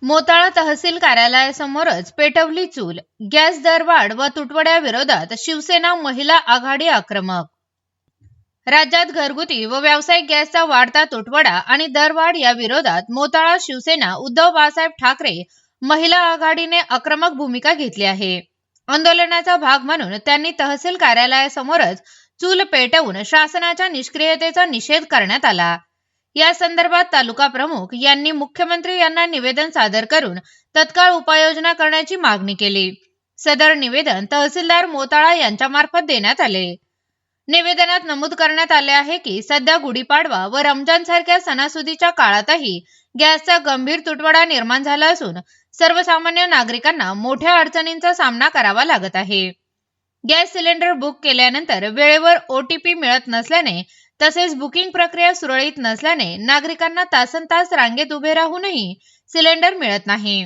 मोताळा तहसील कार्यालयासमोरच पेटवली चूल. गॅस दरवाढ व तुटवड्याविरोधात शिवसेना महिला आघाडी आक्रमक. राज्यात घरगुती व व्यावसायिक गॅसचा वाढता तुटवडा आणि दरवाढ या विरोधात मोताळा शिवसेना उद्धव बाळासाहेब ठाकरे महिला आघाडीने आक्रमक भूमिका घेतली आहे. आंदोलनाचा भाग म्हणून त्यांनी तहसील कार्यालयासमोरच चूल पेटवून शासनाच्या निष्क्रियतेचा निषेध करण्यात आला. या संदर्भात तालुका प्रमुख यांनी मुख्यमंत्री यांना निवेदन सादर करून तत्काळ उपाययोजना करण्याची मागणी केली. सदर निवेदन तहसीलदार मोताळा यांच्यामार्फत देण्यात आले. निवेदनात नमूद करण्यात आले आहे की सध्या गुढीपाडवा व रमजान सारख्या सणासुदीच्या काळातही गॅसचा गंभीर तुटवडा निर्माण झाला असून सर्वसामान्य नागरिकांना मोठ्या अडचणींचा सामना करावा लागत आहे. गॅस सिलेंडर बुक केल्यानंतर वेळेवर OTP मिळत नसल्याने तसेच बुकिंग प्रक्रिया सुरळीत नसल्याने नागरिकांना तासनतास रांगेत उभे राहूनही सिलेंडर मिळत नाही.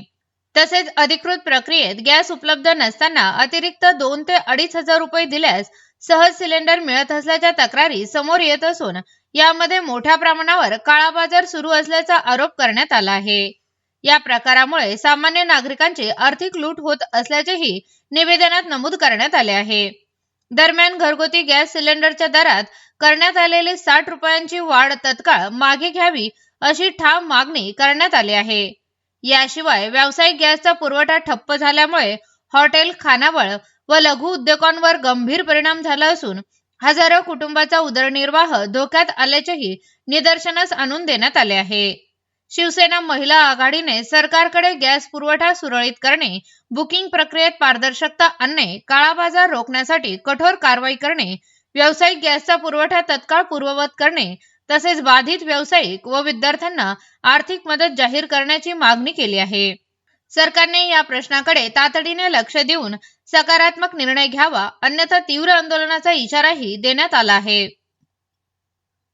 तसेच अधिकृत प्रक्रियेत गॅस उपलब्ध नसताना अतिरिक्त 2 ते 2,500 रुपये दिल्यास सहज सिलेंडर मिळत असल्याच्या तक्रारी समोर येत असून यामध्ये मोठ्या प्रमाणावर काळाबाजार सुरू असल्याचा आरोप करण्यात आला आहे. या प्रकारामुळे सामान्य नागरिकांची आर्थिक लूट होत असल्याचेही निवेदनात नमूद करण्यात आले आहे. दरम्यान घरगुती गॅस सिलेंडरच्या दरात करण्यात आलेली 60 रुपयांची वाढ तत्काळ मागे घ्यावी अशी ठाम मागणी करण्यात आली आहे. याशिवाय व्यावसायिक गॅसचा पुरवठा ठप्प झाल्यामुळे हॉटेल, खानावळ व लघु उद्योगांवर गंभीर परिणाम झाला असून हजारो कुटुंबाचा उदरनिर्वाह धोक्यात आल्याचेही निदर्शनास आणून देण्यात आले आहे. शिवसेना महिला आघाडीने सरकारकडे गॅस पुरवठा सुरळीत करणे, बुकिंग प्रक्रियेत पारदर्शकता आणणे, काळाबाजार रोखण्यासाठी कठोर कारवाई करणे, व्यावसायिक गॅसचा पुरवठा तत्काळ पूर्ववत करणे तसेच बाधित व्यावसायिक व विद्यार्थ्यांना आर्थिक मदत जाहीर करण्याची मागणी केली आहे. सरकारने या प्रश्नाकडे तातडीने लक्ष देऊन सकारात्मक निर्णय घ्यावा, अन्यथा तीव्र आंदोलनाचा इशाराही देण्यात आला आहे.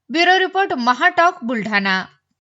Bureau report, MahaTalk, Buldhana.